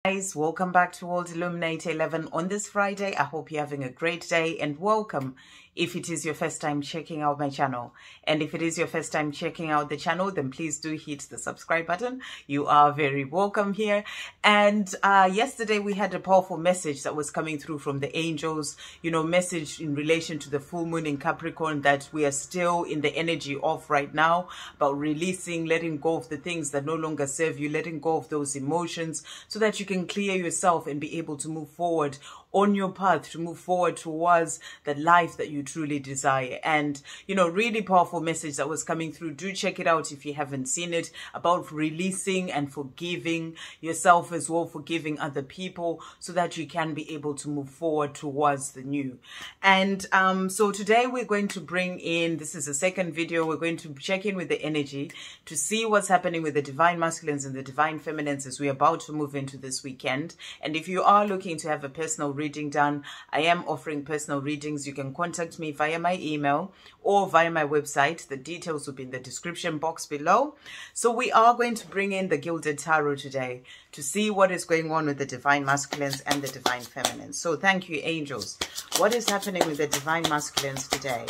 Guys, welcome back to World Illuminator 11 on this Friday. I hope you're having a great day and welcome if it is your first time checking out my channel. And if it is your first time checking out the channel, then please do hit the subscribe button. You are very welcome here. And yesterday we had a powerful message that was coming through from the angels, message in relation to the full moon in Capricorn that we are still in the energy of right now, about releasing, letting go of the things that no longer serve you, letting go of those emotions so that you can clear yourself and be able to move forward on your path, to move forward towards the life that you truly desire. And really powerful message that was coming through. Do check it out if you haven't seen it, about releasing and forgiving yourself as well, forgiving other people, so that you can be able to move forward towards the new. And so today we're going to bring in, this is the second video, we're going to check in with the energy to see what's happening with the divine masculines and the divine feminines as we're about to move into this weekend. And if you are looking to have a personal reading done, I am offering personal readings. You can contact me via my email or via my website. The details will be in the description box below. So we are going to bring in the Gilded Tarot today to see what is going on with the divine masculines and the divine feminines. So thank you, angels. What is happening with the divine masculines today?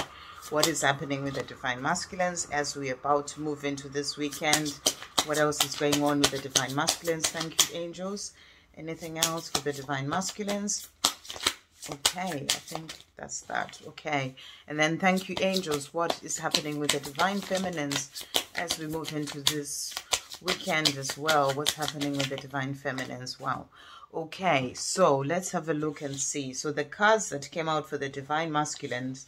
What is happening with the divine masculines as we're about to move into this weekend? What else is going on with the divine masculines? Thank you, angels. Anything else for the divine masculines? Okay, I think that's that. Okay, and then thank you, angels. What is happening with the divine feminines as we move into this weekend as well? What's happening with the divine feminines? Wow. Okay, so let's have a look and see. So the cards that came out for the divine masculines.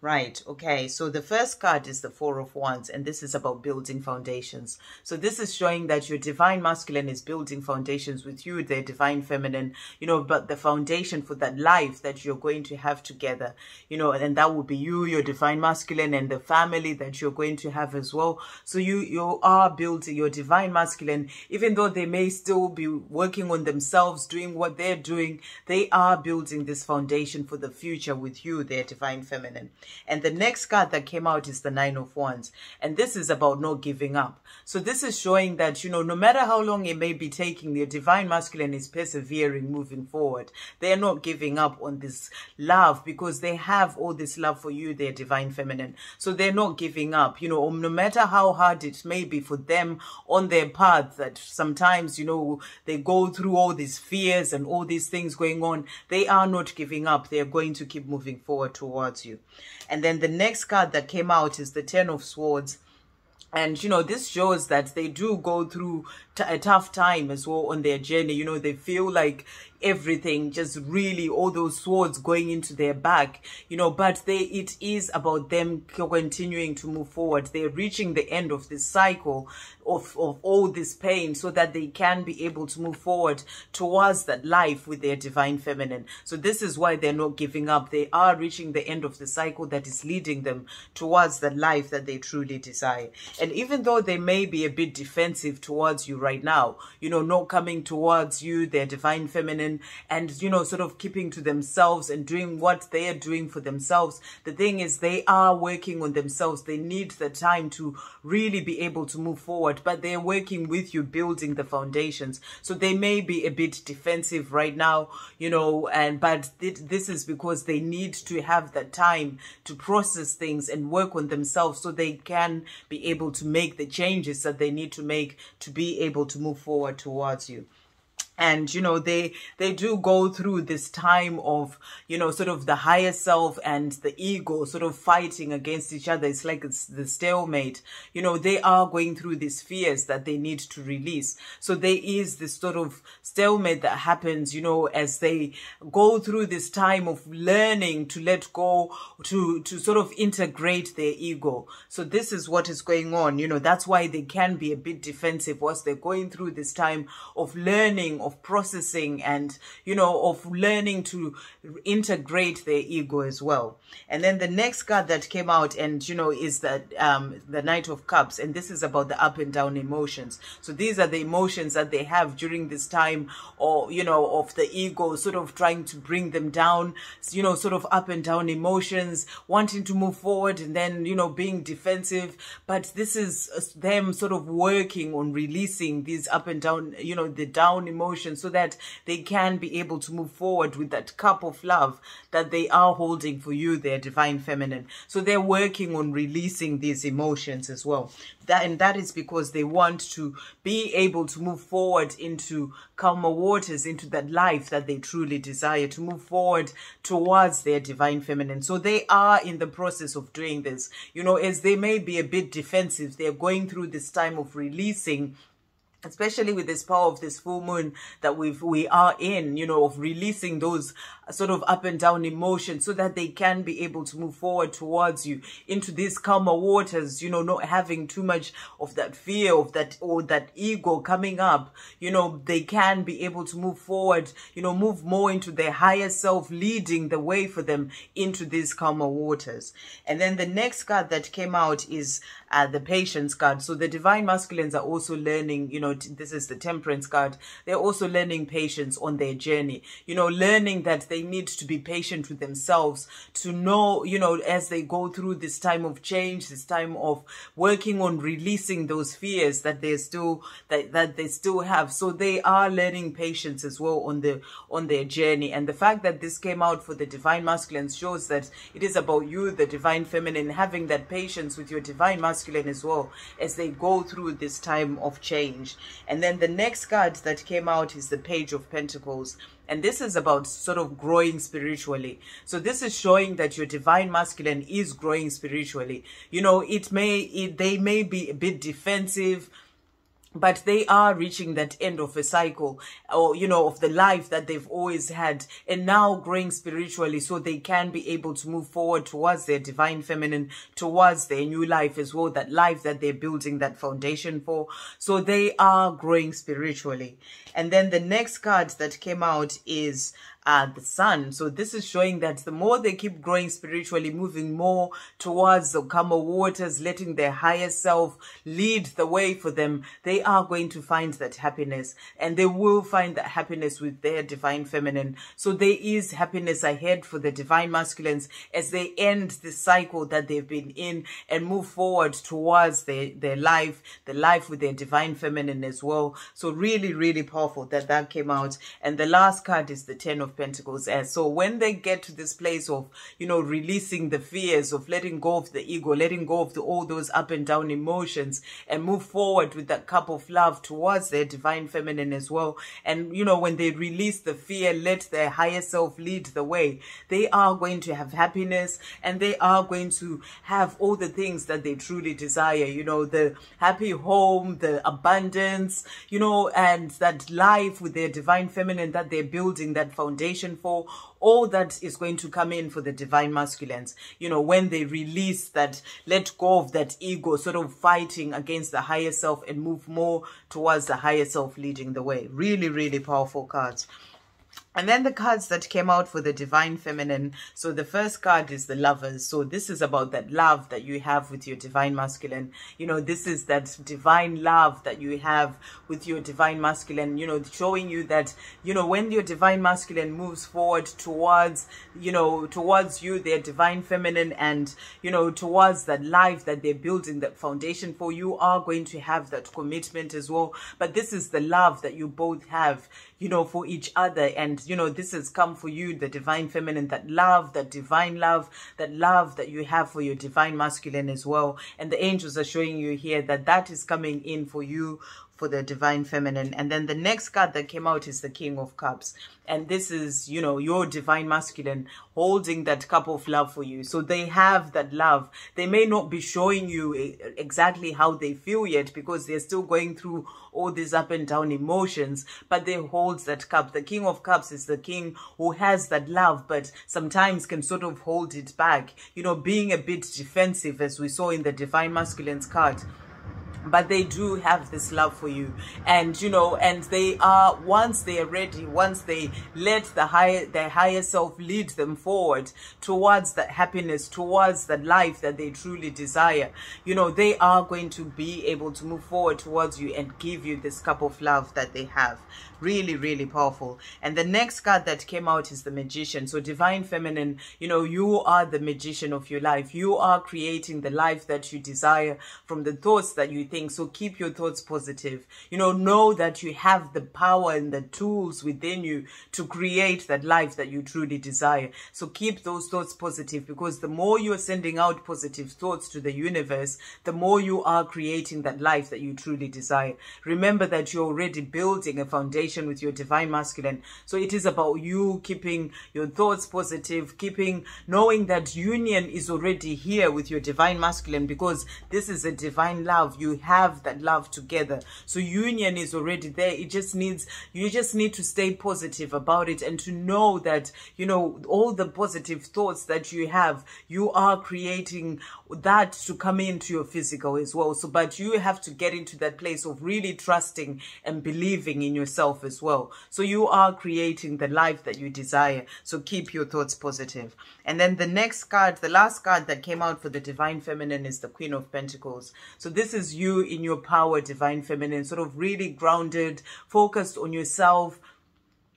Right, okay, so the first card is the Four of Wands, and this is about building foundations. So this is showing that your divine masculine is building foundations with you, the divine feminine, but the foundation for that life that you're going to have together, and that will be you, your divine masculine, and the family that you're going to have as well. So you are building your divine masculine, even though they may still be working on themselves, doing what they're doing, they are building this foundation for the future with you, their divine feminine. And the next card that came out is the Nine of Wands. And this is about not giving up. So this is showing that, no matter how long it may be taking, the divine masculine is persevering, moving forward. They're not giving up on this love because they have all this love for you, their divine feminine. So they're not giving up, no matter how hard it may be for them on their path, that sometimes, they go through all these fears and all these things going on. They are not giving up. They're going to keep moving forward towards you. And then the next card that came out is the Ten of Swords. And, this shows that they do go through a tough time as well on their journey. They feel like everything, just really all those swords going into their back, but it is about them continuing to move forward. They're reaching the end of this cycle of all this pain so that they can be able to move forward towards that life with their divine feminine. So this is why they're not giving up. They are reaching the end of the cycle that is leading them towards the life that they truly desire. And even though they may be a bit defensive towards you right now, not coming towards you, their divine feminine, and sort of keeping to themselves and doing what they are doing for themselves, the thing is they are working on themselves. They need the time to really be able to move forward, but they're working with you, building the foundations. So they may be a bit defensive right now, but this is because they need to have that time to process things and work on themselves so they can be able to make the changes that they need to make to be able to move forward towards you. And, they do go through this time of, sort of the higher self and the ego sort of fighting against each other. It's like it's the stalemate. They are going through these fears that they need to release. So there is this sort of stalemate that happens, as they go through this time of learning to let go, to sort of integrate their ego. So this is what is going on. That's why they can be a bit defensive whilst they're going through this time of learning, of processing, and of learning to integrate their ego as well. And then the next card that came out, and is that the Knight of Cups, and this is about the up and down emotions. So these are the emotions that they have during this time, or of the ego sort of trying to bring them down, sort of up and down emotions, wanting to move forward and then being defensive. But this is them sort of working on releasing these up and down, the down emotions emotions so that they can be able to move forward with that cup of love that they are holding for you, their divine feminine. So they're working on releasing these emotions as well. That is because they want to be able to move forward into calmer waters, into that life that they truly desire, to move forward towards their divine feminine. So they are in the process of doing this. You know, as they may be a bit defensive, they're going through this time of releasing, especially with this power of this full moon that we are in, you know, of releasing those sort of up and down emotions so that they can be able to move forward towards you into these calmer waters, you know, not having too much of that fear of that or that ego coming up. You know, they can be able to move forward, you know, move more into their higher self, leading the way for them into these calmer waters. And then the next card that came out is the patience card. So the divine masculines are also learning, you know, this is the temperance card. They're also learning patience on their journey, you know, learning that they need to be patient with themselves, to know, you know, as they go through this time of change, this time of working on releasing those fears that they still that they still have. So they are learning patience as well on their journey. And the fact that this came out for the divine masculines shows that it is about you, the divine feminine, having that patience with your divine masculine as well as they go through this time of change. And then the next card that came out is the Page of Pentacles. And this is about sort of growing spiritually. So this is showing that your divine masculine is growing spiritually. You know, they may be a bit defensive, but they are reaching that end of a cycle, or, you know, of the life that they've always had, and now growing spiritually so they can be able to move forward towards their divine feminine, towards their new life as well, that life that they're building that foundation for. So they are growing spiritually. And then the next card that came out is the Sun. So this is showing that the more they keep growing spiritually, moving more towards the calmer waters, letting their higher self lead the way for them, they are going to find that happiness, and they will find that happiness with their divine feminine. So there is happiness ahead for the divine masculines as they end the cycle that they've been in and move forward towards their life, the life with their divine feminine as well. So really, really powerful that came out. And the last card is the Ten of Pentacles. So when they get to this place of, you know, releasing the fears, of letting go of the ego, letting go of all those up and down emotions, and move forward with that cup of love towards their divine feminine as well. And, you know, when they release the fear, let their higher self lead the way, they are going to have happiness, and they are going to have all the things that they truly desire, you know, the happy home, the abundance, you know, and that life with their divine feminine that they're building that foundation for. All that is going to come in for the divine masculines, you know, when they release that, let go of that ego, sort of fighting against the higher self, and move more towards the higher self leading the way. Really, really powerful cards. And then the cards that came out for the divine feminine. So the first card is the Lovers. So this is about that love that you have with your divine masculine. You know, this is that divine love that you have with your divine masculine, you know, showing you that, you know, when your divine masculine moves forward towards, you know, towards you, their divine feminine, and, you know, towards that life that they're building, that foundation for, you are going to have that commitment as well. But this is the love that you both have, you know, for each other. And, you know, this has come for you, the divine feminine, that love, that divine love, that love that you have for your divine masculine as well. And the angels are showing you here that that is coming in for you, for the divine feminine. And then the next card that came out is the King of Cups. And this is, you know, your divine masculine holding that cup of love for you. So they have that love. They may not be showing you exactly how they feel yet, because they're still going through all these up and down emotions, but they hold that cup. The King of Cups is the king who has that love, but sometimes can sort of hold it back, you know, being a bit defensive, as we saw in the divine masculine's card. But they do have this love for you, and, you know, and they are, once they are ready, once they let their higher self lead them forward towards that happiness, towards that life that they truly desire, you know, they are going to be able to move forward towards you and give you this cup of love that they have. Really, really powerful. And the next card that came out is the Magician. So divine feminine, you know, you are the magician of your life. You are creating the life that you desire from the thoughts that you think. So keep your thoughts positive. You know that you have the power and the tools within you to create that life that you truly desire. So keep those thoughts positive, because the more you're sending out positive thoughts to the universe, the more you are creating that life that you truly desire. Remember that you're already building a foundation with your divine masculine. So it is about you keeping your thoughts positive, knowing that union is already here with your divine masculine, because this is a divine love. You have that love together. So union is already there. You just need to stay positive about it, and to know that, you know, all the positive thoughts that you have, you are creating that to come into your physical as well. So, but you have to get into that place of really trusting and believing in yourself as well. So you are creating the life that you desire. So keep your thoughts positive. And then the next card, the last card that came out for the divine feminine, is the Queen of Pentacles. So this is you in your power, divine feminine, sort of really grounded, focused on yourself,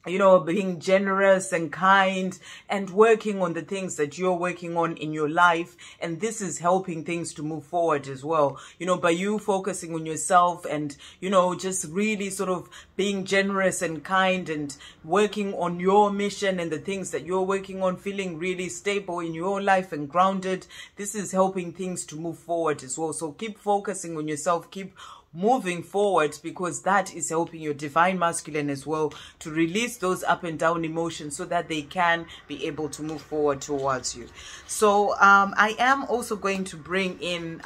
you know, being generous and kind and working on the things that you're working on in your life. And this is helping things to move forward as well. You know, by you focusing on yourself and, you know, just really sort of being generous and kind and working on your mission and the things that you're working on, feeling really stable in your life and grounded. This is helping things to move forward as well. So keep focusing on yourself, keep moving forward, because that is helping your divine masculine as well to release those up and down emotions so that they can be able to move forward towards you. So I am also going to bring in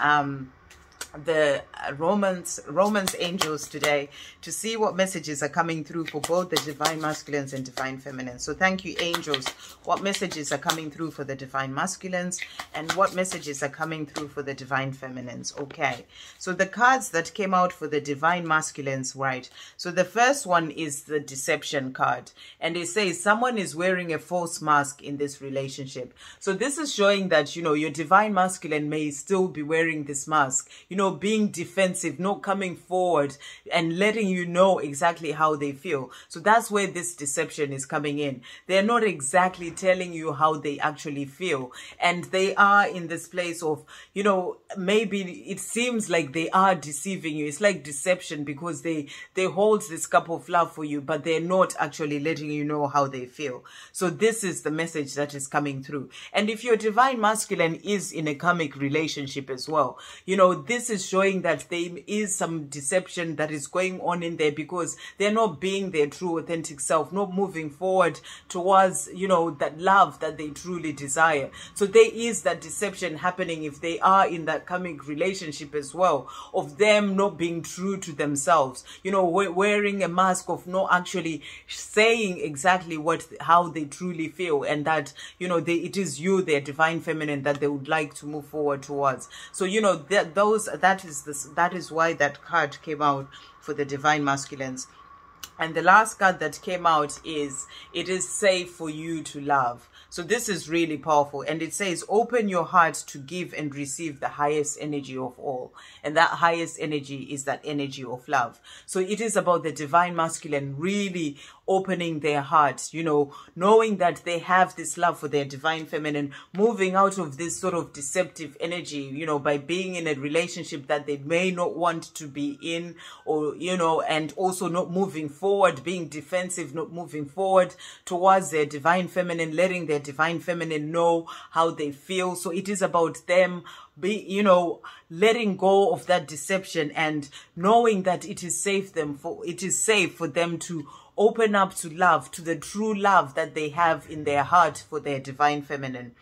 the Romans angels today to see what messages are coming through for both the divine masculines and divine feminines. So thank you, angels. What messages are coming through for the divine masculines and what messages are coming through for the divine feminines? Okay, so the cards that came out for the divine masculines, right? So the first one is the deception card, and it says someone is wearing a false mask in this relationship. So this is showing that, you know, your divine masculine may still be wearing this mask, you know, being defensive, not coming forward and letting you know exactly how they feel. So that's where this deception is coming in. They're not exactly telling you how they actually feel. And they are in this place of, you know, maybe it seems like they are deceiving you. It's like deception, because they hold this cup of love for you, but they're not actually letting you know how they feel. So this is the message that is coming through. And if your divine masculine is in a karmic relationship as well, you know, this is showing that there is some deception that is going on in there, because they're not being their true authentic self, not moving forward towards, you know, that love that they truly desire. So there is that deception happening if they are in that karmic relationship as well, of them not being true to themselves, you know, wearing a mask of not actually saying exactly how they truly feel, and that, you know, it is you, their divine feminine, that they would like to move forward towards. So, you know, that is why that card came out for the divine masculines. And the last card that came out is, it is safe for you to love. So this is really powerful. And it says, open your heart to give and receive the highest energy of all. And that highest energy is that energy of love. So it is about the divine masculine really opening their hearts, you know, knowing that they have this love for their divine feminine, moving out of this sort of deceptive energy, you know, by being in a relationship that they may not want to be in, or, you know, and also not moving forward, being defensive, not moving forward towards their divine feminine, letting their divine feminine know how they feel. So it is about them letting go of that deception and knowing that it is safe for them to open up to love, to the true love that they have in their heart for their divine feminine.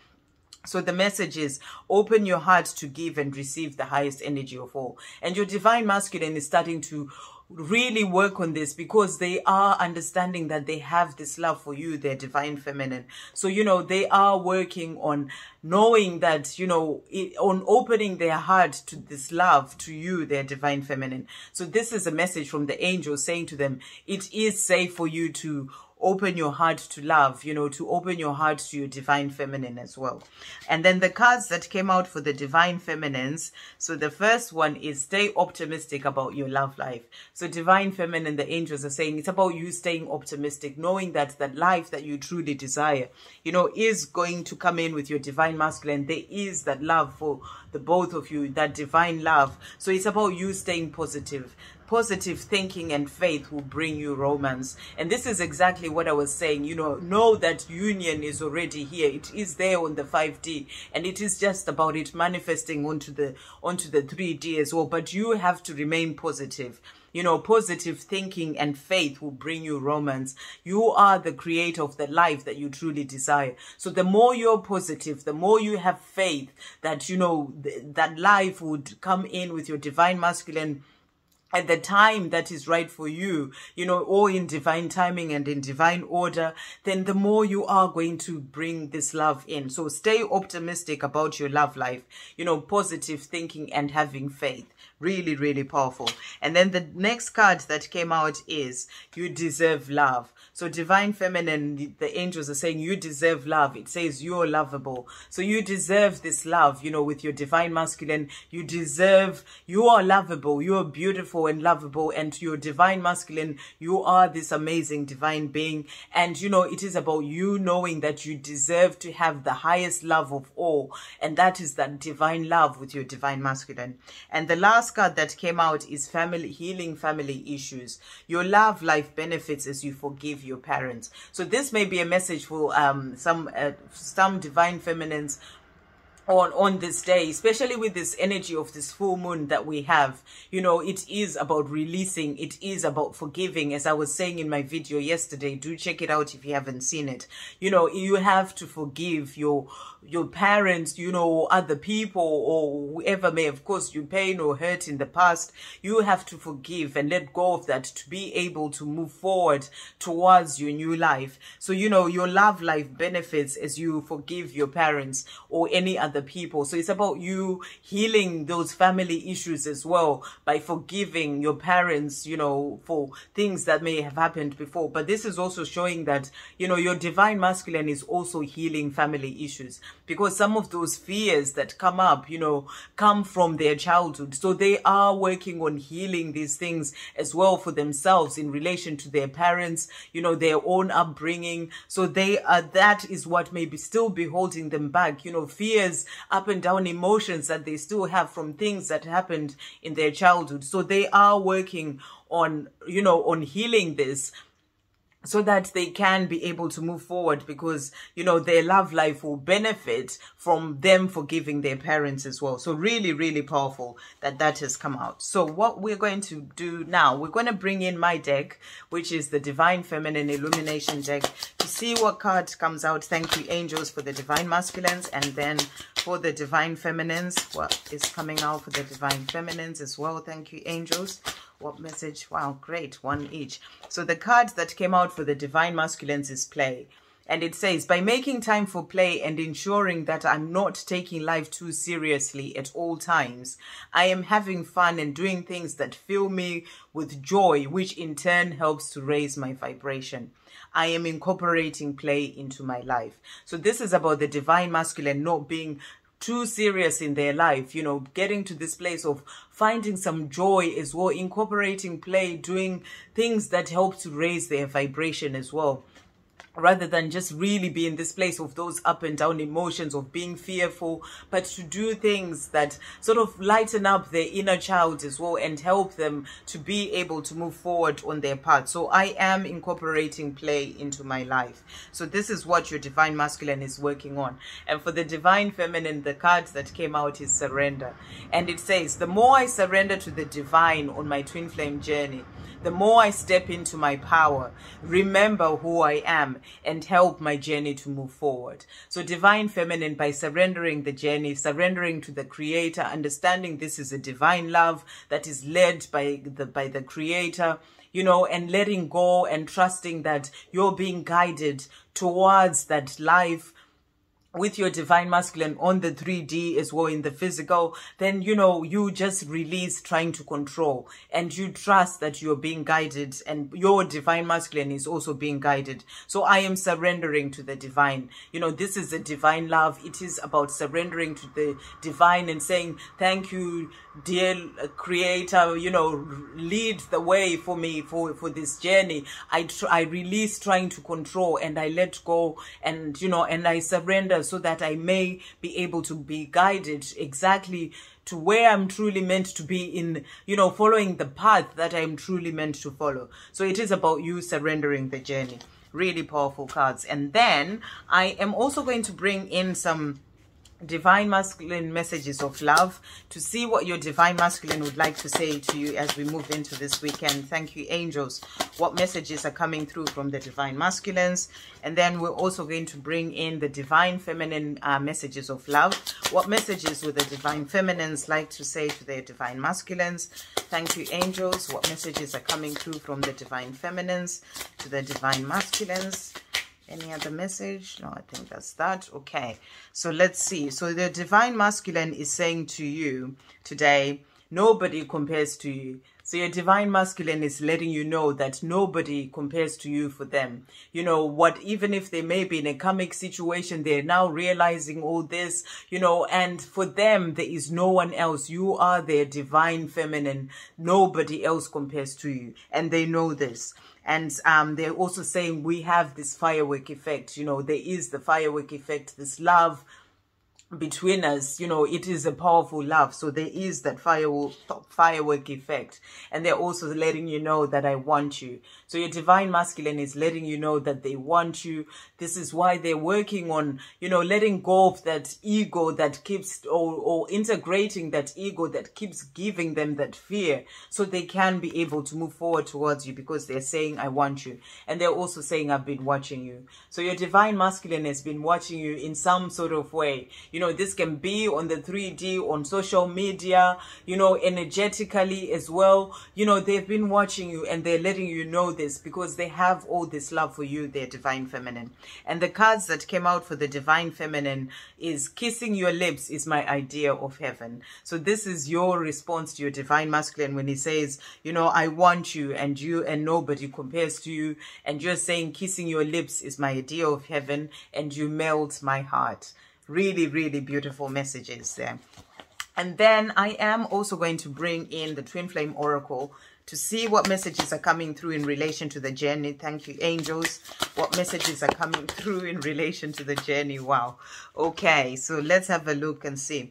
So the message is, open your heart to give and receive the highest energy of all. And your divine masculine is starting to really work on this, because they are understanding that they have this love for you, their divine feminine. So, you know, they are working on knowing that, you know, on opening their heart to this love to you, their divine feminine. So this is a message from the angel saying to them, it is safe for you to open your heart to love, you know, to open your heart to your divine feminine as well. And then the cards that came out for the divine feminines. So the first one is stay optimistic about your love life. So divine feminine, the angels are saying it's about you staying optimistic, knowing that that life that you truly desire, you know, is going to come in with your divine masculine. There is that love for the both of you, that divine love. So it's about you staying positive. Positive thinking and faith will bring you romance. And this is exactly what I was saying. You know that union is already here. It is there on the 5D, and it is just about it manifesting onto the 3D as well. But you have to remain positive. You know, positive thinking and faith will bring you romance. You are the creator of the life that you truly desire. So the more you're positive, the more you have faith that, you know, that life would come in with your divine masculine at the time that is right for you, you know, or in divine timing and in divine order, then the more you are going to bring this love in. So stay optimistic about your love life, you know, positive thinking and having faith. Really, really powerful. And then the next card that came out is you deserve love. So divine feminine, the angels are saying you deserve love. It says you're lovable. So you deserve this love, you know, with your divine masculine. You are lovable. You are beautiful and lovable. And to your divine masculine, you are this amazing divine being. And, you know, it is about you knowing that you deserve to have the highest love of all. And that is that divine love with your divine masculine. And the last card that came out is healing family issues. Your love life benefits as you forgive your parents. So this may be a message for some divine feminines on this day, especially with this energy of this full moon that we have. You know, it is about releasing, it is about forgiving. As I was saying in my video yesterday, do check it out if you haven't seen it. You know, you have to forgive your parents, you know, other people, or whoever may have caused you pain or hurt in the past. You have to forgive and let go of that to be able to move forward towards your new life. So, you know, your love life benefits as you forgive your parents or any other people. So it's about you healing those family issues as well by forgiving your parents, you know, for things that may have happened before. But this is also showing that, you know, your divine masculine is also healing family issues, because some of those fears that come up, you know, come from their childhood. So they are working on healing these things as well for themselves in relation to their parents, you know, their own upbringing. So that is what may still be holding them back, you know, fears, up and down emotions that they still have from things that happened in their childhood. So they are working on, you know, on healing this, so that they can be able to move forward, because, you know, their love life will benefit from them forgiving their parents as well. So really, really powerful that has come out. So what we're going to do now, we're going to bring in my deck, which is the Divine Feminine Illumination deck, to see what card comes out. Thank you, angels, for the divine masculines. And then for the divine feminines, what is coming out for the divine feminines as well. Thank you, angels. What message? Wow, great. One each. So the cards that came out for the divine masculines is play. And it says, by making time for play and ensuring that I'm not taking life too seriously at all times, I am having fun and doing things that fill me with joy, which in turn helps to raise my vibration. I am incorporating play into my life. So this is about the divine masculine not being too serious in their life, you know, getting to this place of finding some joy as well, incorporating play, doing things that help to raise their vibration as well, rather than just really be in this place of those up and down emotions of being fearful, but to do things that sort of lighten up their inner child as well and help them to be able to move forward on their path. So I am incorporating play into my life. So this is what your divine masculine is working on. And for the divine feminine, the cards that came out is surrender. And it says, the more I surrender to the divine on my twin flame journey, the more I step into my power, remember who I am, and help my journey to move forward. So divine feminine, by surrendering the journey, surrendering to the creator, understanding this is a divine love that is led by the creator, you know, and letting go and trusting that you're being guided towards that life with your divine masculine on the 3D as well in the physical, then, you know, you just release trying to control, and you trust that you're being guided, and your divine masculine is also being guided. So I am surrendering to the divine. You know, this is a divine love. It is about surrendering to the divine and saying, thank you, dear creator, you know, lead the way for me for this journey. I release trying to control, and I let go, and, you know, and I surrender, so that I may be able to be guided exactly to where I'm truly meant to be in, you know, following the path that I'm truly meant to follow. So it is about you surrendering the journey. Really powerful cards. And then I am also going to bring in some divine masculine messages of love to see what your divine masculine would like to say to you as we move into this weekend. Thank you, angels. What messages are coming through from the divine masculines? And then we're also going to bring in the divine feminine messages of love. What messages would the divine feminines like to say to their divine masculines? Thank you, angels. What messages are coming through from the divine feminines to the divine masculines? Any other message? No, I think that's that. Okay, so let's see. So the divine masculine is saying to you today, nobody compares to you. So your divine masculine is letting you know that nobody compares to you for them. You know what, even if they may be in a karmic situation, they're now realizing all this, you know, and for them, there is no one else. You are their divine feminine. Nobody else compares to you. And they know this. And they're also saying we have this firework effect. You know, there is the firework effect, this love between us, you know, it is a powerful love. So there is that firework effect. And they're also letting you know that I want you. So your divine masculine is letting you know that they want you. This is why they're working on, you know, letting go of that ego that keeps, or integrating that ego that keeps giving them that fear, so they can be able to move forward towards you, because they're saying, I want you. And they're also saying, I've been watching you. So your divine masculine has been watching you in some sort of way. You know, this can be on the 3D, on social media, you know, energetically as well. You know, they've been watching you, and they're letting you know this because they have all this love for you, their divine feminine. And the cards that came out for the divine feminine is kissing your lips is my idea of heaven. So this is your response to your divine masculine when he says, you know, I want you, and nobody compares to you. And you're saying kissing your lips is my idea of heaven, and you melt my heart. Really, really beautiful messages there. And then I am also going to bring in the Twin Flame Oracle to see what messages are coming through in relation to the journey. Thank you, angels. What messages are coming through in relation to the journey? Wow. Okay, so let's have a look and see.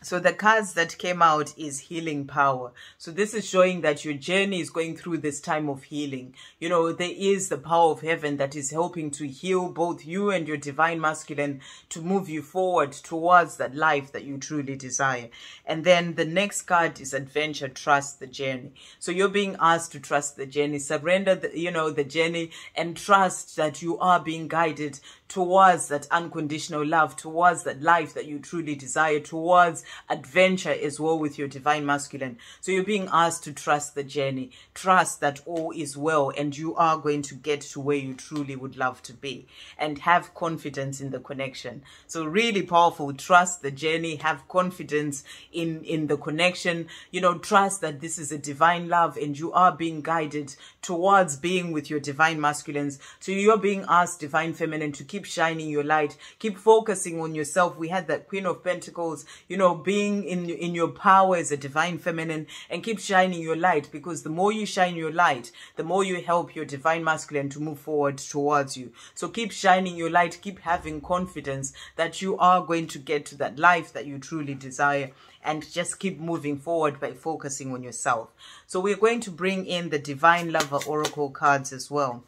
So the cards that came out is healing power. So this is showing that your journey is going through this time of healing. You know, there is the power of heaven that is helping to heal both you and your divine masculine to move you forward towards that life that you truly desire. And then the next card is adventure, trust the journey. So you're being asked to trust the journey, surrender the journey, and trust that you are being guided towards that unconditional love, towards that life that you truly desire, towards adventure as well with your divine masculine. So you're being asked to trust the journey, trust that all is well, and you are going to get to where you truly would love to be, and have confidence in the connection. So really powerful. Trust the journey, have confidence in the connection, you know, trust that this is a divine love and you are being guided towards being with your divine masculines. So you're being asked, divine feminine, to keep shining your light, keep focusing on yourself. We had that Queen of Pentacles, you know, being in your power as a divine feminine, and keep shining your light, because the more you shine your light, the more you help your divine masculine to move forward towards you. So keep shining your light, keep having confidence that you are going to get to that life that you truly desire, and just keep moving forward by focusing on yourself. So we're going to bring in the Divine Lover Oracle cards as well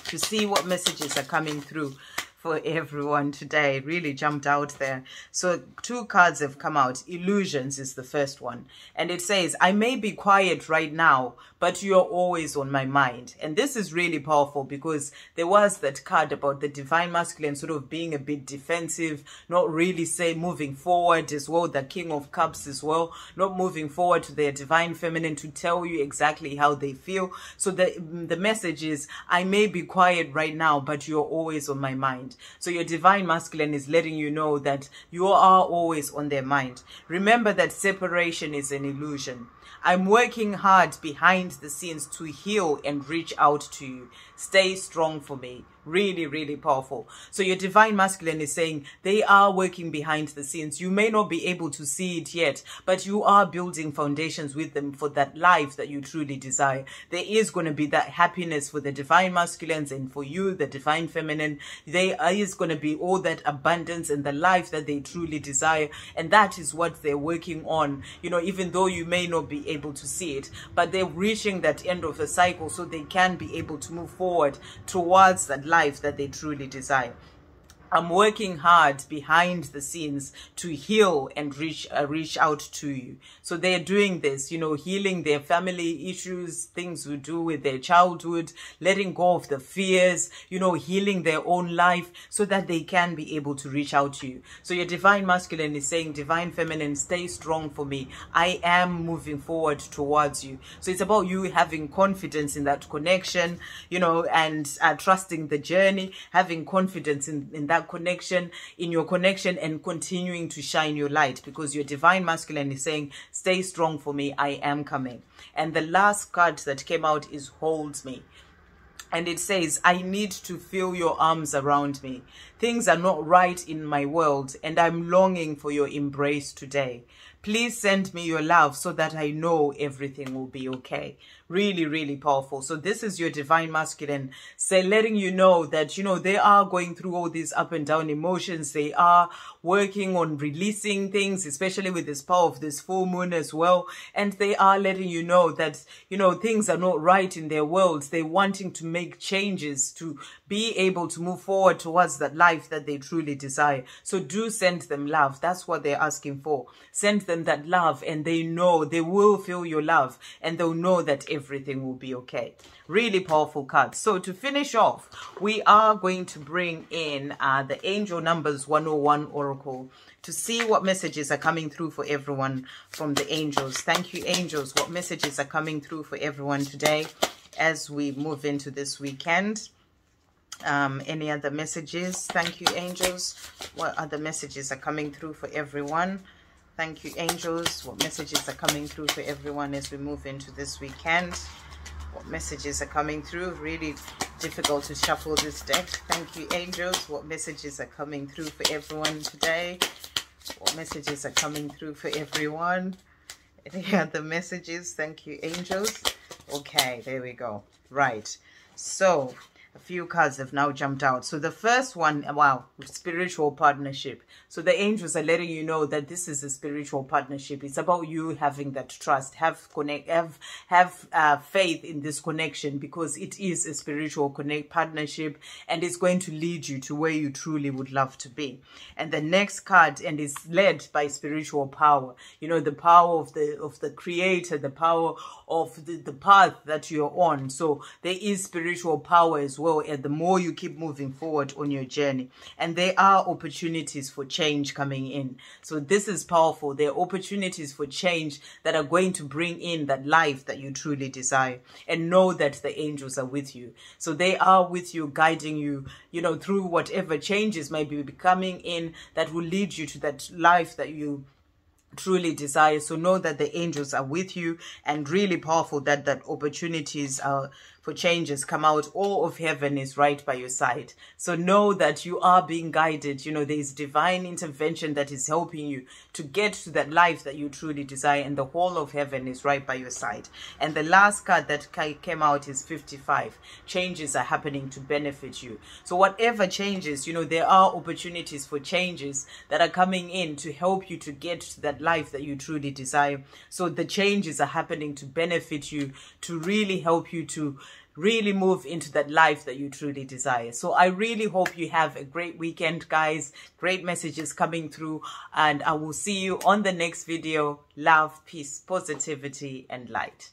to see what messages are coming through for everyone today. Really jumped out there. So two cards have come out. Illusions is the first one. And it says, I may be quiet right now, but you're always on my mind. And this is really powerful, because there was that card about the divine masculine sort of being a bit defensive, not really moving forward as well. The King of Cups as well, not moving forward to their divine feminine to tell you exactly how they feel. So the message is, I may be quiet right now, but you're always on my mind. mind. So your divine masculine is letting you know that you are always on their mind. Remember that separation is an illusion. I'm working hard behind the scenes to heal and reach out to you. Stay strong for me. Really, really powerful. So your divine masculine is saying they are working behind the scenes. You may not be able to see it yet, but you are building foundations with them for that life that you truly desire. There is going to be that happiness for the divine masculines, and for you, the divine feminine, there is going to be all that abundance and the life that they truly desire. And that is what they're working on, you know, even though you may not be able to see it, but they're reaching that end of the cycle so they can be able to move forward towards that life that they truly desire. I'm working hard behind the scenes to heal and reach out to you. So they're doing this, you know, healing their family issues, things to do with their childhood, letting go of the fears, you know, healing their own life so that they can be able to reach out to you. So your divine masculine is saying, divine feminine, stay strong for me. I am moving forward towards you. So it's about you having confidence in that connection, you know, and trusting the journey, having confidence in that connection, in your connection, and continuing to shine your light, because your divine masculine is saying, stay strong for me, I am coming. And the last card that came out is hold me. And it says, I need to feel your arms around me. Things are not right in my world, and I'm longing for your embrace today. Please send me your love so that I know everything will be okay. Really, really powerful. So this is your divine masculine, say, letting you know that, you know, they are going through all these up and down emotions. They are working on releasing things, especially with this power of this full moon as well. And they are letting you know that, you know, things are not right in their worlds. They're wanting to make changes to be able to move forward towards that life that they truly desire. So do send them love. That's what they're asking for. Send them that love, and they know they will feel your love, and they'll know that everything will be okay. Really powerful card. So to finish off, we are going to bring in the Angel Numbers 101 Oracle to see what messages are coming through for everyone from the angels. Thank you, angels. What messages are coming through for everyone today as we move into this weekend? Any other messages? Thank you, angels. What other messages are coming through for everyone? Thank you, angels. What messages are coming through for everyone as we move into this weekend? What messages are coming through? Really difficult to shuffle this deck. Thank you, angels. What messages are coming through for everyone today? What messages are coming through for everyone? Any other messages? Thank you, angels. Okay, there we go. Right. So a few cards have now jumped out. So the first one, wow, spiritual partnership. So the angels are letting you know that this is a spiritual partnership. It's about you having that trust, have faith in this connection, because it is a spiritual partnership, and it's going to lead you to where you truly would love to be. And the next card, and is led by spiritual power. You know, the power of the creator, the power of the path that you're on. So there is spiritual power as well, and the more you keep moving forward on your journey. And there are opportunities for change coming in. So this is powerful. There are opportunities for change that are going to bring in that life that you truly desire. And know that the angels are with you. So they are with you, guiding you, you know, through whatever changes might be coming in that will lead you to that life that you truly desire. So know that the angels are with you, and really powerful that opportunities are for changes come out. All of heaven is right by your side. So know that you are being guided. You know, there is divine intervention that is helping you to get to that life that you truly desire, and the whole of heaven is right by your side. And the last card that came out is 55. Changes are happening to benefit you. So whatever changes, you know, there are opportunities for changes that are coming in to help you to get to that life that you truly desire. So the changes are happening to benefit you, to really help you to really move into that life that you truly desire. So I really hope you have a great weekend, guys. Great messages coming through, and I will see you on the next video. Love, peace, positivity, and light.